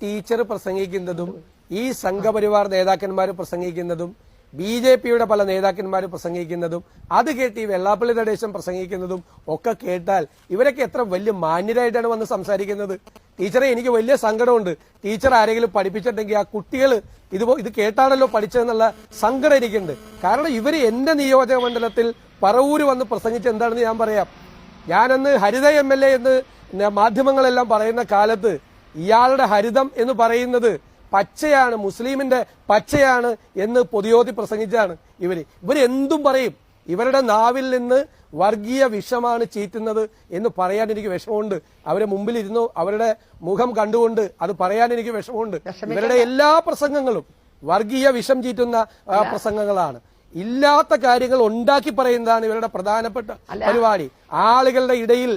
Teacher പ്രസംഗിക്കുന്നതും ഈ സംഘപരിവാർ നേതാക്കന്മാർ പ്രസംഗിക്കുന്നതും ബി.ജെ.പിയുടെ പല നേതാക്കന്മാർ പ്രസംഗിക്കുന്നതും അത് കേട്ട് ഈ വെള്ളാപ്പള്ളി നടേശൻ പ്രസംഗിക്കുന്നതും ഒക്കെ കേട്ടാൽ ഇവരൊക്കെ എത്ര വലിയ മാന്യരായിട്ടാണ് വന്ന് സംസാരിക്കുന്നത്. ടീച്ചറെ, എനിക്ക് വലിയ സങ്കടമുണ്ട്. ടീച്ചർ ആരെങ്കിലും പഠിപ്പിച്ചിട്ടുണ്ടെങ്കിൽ ആ കുട്ടികൾ ഇത് കേട്ടാണല്ലോ പഠിച്ചതെന്നുള്ള സങ്കടം എനിക്കുണ്ട്. കാരണം ഇവര് എന്റെ നിയോജക മണ്ഡലത്തിൽ പറവൂര് വന്ന് പ്രസംഗിച്ച് എന്താണെന്ന് ഞാൻ പറയാം. ഞാനന്ന് ഹരിത MLA എന്ന് മാധ്യമങ്ങളെല്ലാം പറയുന്ന കാലത്ത് ഇയാളുടെ ഹരിതം എന്ന് പറയുന്നത് പച്ചയാണ്, മുസ്ലിമിന്റെ പച്ചയാണ് എന്ന് പൊതുയോധി പ്രസംഗിച്ചാണ്. ഇവരെന്തും പറയും. ഇവരുടെ നാവിൽ നിന്ന് വർഗീയ വിഷമാണ് ചീറ്റുന്നത് എന്ന് പറയാൻ എനിക്ക് വിഷമമുണ്ട്. അവരെ മുമ്പിലിരുന്നു അവരുടെ മുഖം കണ്ടുകൊണ്ട് അത് പറയാൻ എനിക്ക് വിഷമമുണ്ട്. ഇവരുടെ എല്ലാ പ്രസംഗങ്ങളും വർഗീയ വിഷം ചീറ്റുന്ന പ്രസംഗങ്ങളാണ്. ഇല്ലാത്ത കാര്യങ്ങൾ ഉണ്ടാക്കി പറയുന്നതാണ് ഇവരുടെ പ്രധാനപ്പെട്ട പരിപാടി. ആളുകളുടെ ഇടയിൽ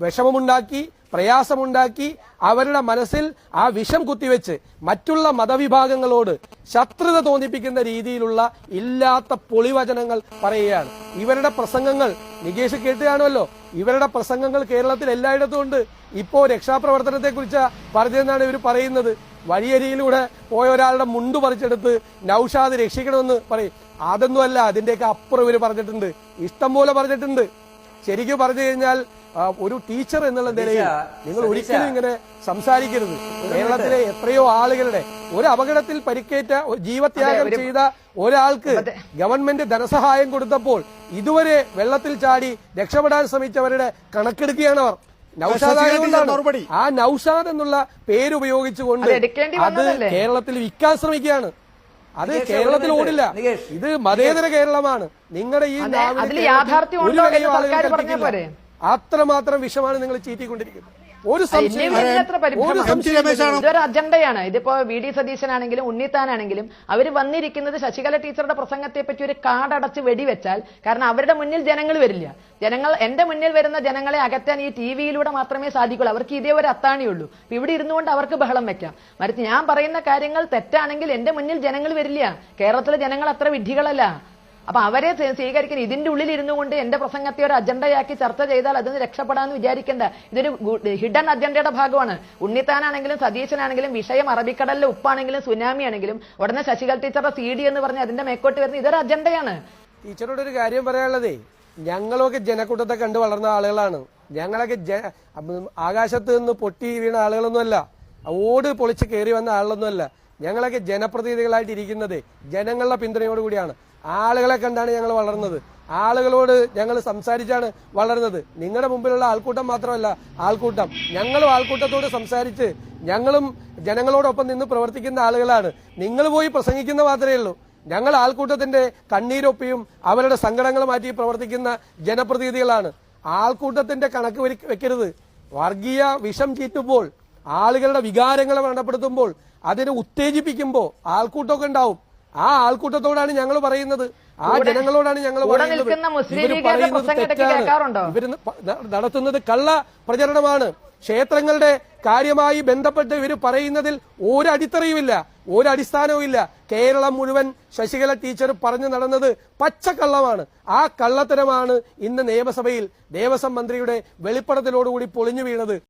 വിഷമമുണ്ടാക്കി, പ്രയാസമുണ്ടാക്കി, അവരുടെ മനസ്സിൽ ആ വിഷം കുത്തിവെച്ച് മറ്റുള്ള മതവിഭാഗങ്ങളോട് ശത്രുത തോന്നിപ്പിക്കുന്ന രീതിയിലുള്ള ഇല്ലാത്ത പൊളിവചനങ്ങൾ പറയുകയാണ്. ഇവരുടെ പ്രസംഗങ്ങൾ നികേഷ് കേട്ടുകാണുമല്ലോ. ഇവരുടെ പ്രസംഗങ്ങൾ കേരളത്തിൽ എല്ലായിടത്തും ഉണ്ട്. ഇപ്പോ രക്ഷാപ്രവർത്തനത്തെ കുറിച്ച് പറഞ്ഞതെന്നാണ് ഇവർ പറയുന്നത്. വഴിയരിയിലൂടെ പോയ ഒരാളുടെ മുണ്ടു പറിച്ചെടുത്ത് നൌഷാദ് രക്ഷിക്കണമെന്ന് പറയും. അതൊന്നുമല്ല, അതിന്റെയൊക്കെ അപ്പുറം ഇവർ പറഞ്ഞിട്ടുണ്ട്, ഇഷ്ടം പോലെ പറഞ്ഞിട്ടുണ്ട്. ശരിക്കും പറഞ്ഞു കഴിഞ്ഞാൽ ഒരു ടീച്ചർ എന്നുള്ള നിലയിൽ നിങ്ങൾ ഒരിക്കലും ഇങ്ങനെ സംസാരിക്കരുത്. കേരളത്തിലെ എത്രയോ ആളുകളുടെ ഒരു അപകടത്തിൽ പരിക്കേറ്റ ജീവത്യാഗം ചെയ്ത ഒരാൾക്ക് ഗവൺമെന്റ് ധനസഹായം കൊടുത്തപ്പോൾ ഇതുവരെ വെള്ളത്തിൽ ചാടി രക്ഷപ്പെടാൻ ശ്രമിച്ചവരുടെ കണക്കെടുക്കുകയാണ് അവർ. നൌഷാദ് ആ നൌഷാദ് എന്നുള്ള പേരുപയോഗിച്ചുകൊണ്ട് അത് കേരളത്തിൽ വിൽക്കാൻ ശ്രമിക്കുകയാണ്. അത് കേരളത്തിൽ ഓടില്ല. ഇത് മതേതര കേരളമാണ്. നിങ്ങളുടെ ഈ അത്രമാത്രം വിഷമാണ് നിങ്ങൾ ചീറ്റിക്കൊണ്ടിരിക്കുന്നത്. ഇതൊരു അജണ്ടയാണ്. ഇതിപ്പോ VD സതീശനാണെങ്കിലും ഉണ്ണിത്താനാണെങ്കിലും അവർ വന്നിരിക്കുന്നത് ശശികല ടീച്ചറുടെ പ്രസംഗത്തെ പറ്റി ഒരു കാടടച്ച് വെടിവെച്ചാൽ, കാരണം അവരുടെ മുന്നിൽ ജനങ്ങൾ വരില്ല. എന്റെ മുന്നിൽ വരുന്ന ജനങ്ങളെ അകറ്റാൻ ഈ TV-യിലൂടെ മാത്രമേ സാധിക്കുള്ളൂ. അവർക്ക് ഇതേ ഒരു അത്താണിയുള്ളൂ. ഇവിടെ ഇരുന്നുകൊണ്ട് അവർക്ക് ബഹളം വെക്കാം. മറിച്ച് ഞാൻ പറയുന്ന കാര്യങ്ങൾ തെറ്റാണെങ്കിൽ എന്റെ മുന്നിൽ ജനങ്ങൾ വരില്ല. കേരളത്തിലെ ജനങ്ങൾ അത്ര വിഡ്ഢികളല്ല. അപ്പൊ അവരെ സ്വീകരിക്കാൻ ഇതിന്റെ ഉള്ളിൽ ഇരുന്നു കൊണ്ട് എന്റെ പ്രസംഗത്തെ ഒരു അജണ്ടയാക്കി ചർച്ച ചെയ്താൽ അതിന് രക്ഷപ്പെടാന്ന് വിചാരിക്കേണ്ട. ഇതൊരു ഹിഡൻ അജണ്ടയുടെ ഭാഗമാണ്. ഉണ്ണിത്താനാണെങ്കിലും സതീശനാണെങ്കിലും വിഷയം അറബിക്കടലിലെ ഉപ്പാണെങ്കിലും സുനാമി ആണെങ്കിലും ഉടനെ ശശികല ടീച്ചറുടെ CD എന്ന് പറഞ്ഞ് അതിന്റെ മേക്കോട്ട് വരുന്ന ഇതൊരു അജണ്ടയാണ്. ടീച്ചറോട് ഒരു കാര്യം പറയാനുള്ളതേ, ഞങ്ങളൊക്കെ ജനക്കൂട്ടത്തെ കണ്ടു വളർന്ന ആളുകളാണ്. ഞങ്ങളൊക്കെ ആകാശത്ത് നിന്ന് പൊട്ടി വീണ ആളുകളൊന്നുമല്ല, ഓട് പൊളിച്ച് കയറി വന്ന ആളുകളൊന്നുമല്ല. ഞങ്ങളൊക്കെ ജനപ്രതിനിധികളായിട്ട് ഇരിക്കുന്നത് ജനങ്ങളുടെ പിന്തുണയോടുകൂടിയാണ്. ആളുകളെ കണ്ടാണ് ഞങ്ങൾ വളർന്നത്. ആളുകളോട് ഞങ്ങൾ സംസാരിച്ചാണ് വളർന്നത്. നിങ്ങളുടെ മുമ്പിലുള്ള ആൾക്കൂട്ടം മാത്രമല്ല ആൾക്കൂട്ടം. ഞങ്ങളും ആൾക്കൂട്ടത്തോട് സംസാരിച്ച് ഞങ്ങളും ജനങ്ങളോടൊപ്പം നിന്ന് പ്രവർത്തിക്കുന്ന ആളുകളാണ്. നിങ്ങൾ പോയി പ്രസംഗിക്കുന്ന മാത്രമേ ഉള്ളൂ. ഞങ്ങൾ ആൾക്കൂട്ടത്തിന്റെ കണ്ണീരൊപ്പിയും അവരുടെ സങ്കടങ്ങൾ മാറ്റി പ്രവർത്തിക്കുന്ന ജനപ്രതിനിധികളാണ്. ആൾക്കൂട്ടത്തിന്റെ കണക്ക് വെക്കരുത്. വർഗീയ വിഷം ചീറ്റുമ്പോൾ, ആളുകളുടെ വികാരങ്ങളെ വ്രണപ്പെടുത്തുമ്പോൾ, അതിനെ ഉത്തേജിപ്പിക്കുമ്പോൾ ആൾക്കൂട്ടമൊക്കെ ഉണ്ടാവും. ആ ആൾക്കൂട്ടത്തോടാണ് ഞങ്ങൾ പറയുന്നത്, ആ ജനങ്ങളോടാണ് ഞങ്ങൾ പറയുന്നത്. ഇവര് നടത്തുന്നത് കള്ള പ്രചരണമാണ്. ക്ഷേത്രങ്ങളുടെ കാര്യമായി ബന്ധപ്പെട്ട് ഇവർ പറയുന്നതിൽ ഒരു അടിത്തറയുമില്ല, ഒരു അടിസ്ഥാനവുമില്ല. കേരളം മുഴുവൻ ശശികല ടീച്ചർ പറഞ്ഞു നടന്നത് പച്ചക്കള്ളമാണ്. ആ കള്ളത്തരമാണ് ഇന്ന് നിയമസഭയിൽ ദേവസ്വം മന്ത്രിയുടെ വെളിപ്പെടുത്തലോടുകൂടി പൊളിഞ്ഞു വീണത്.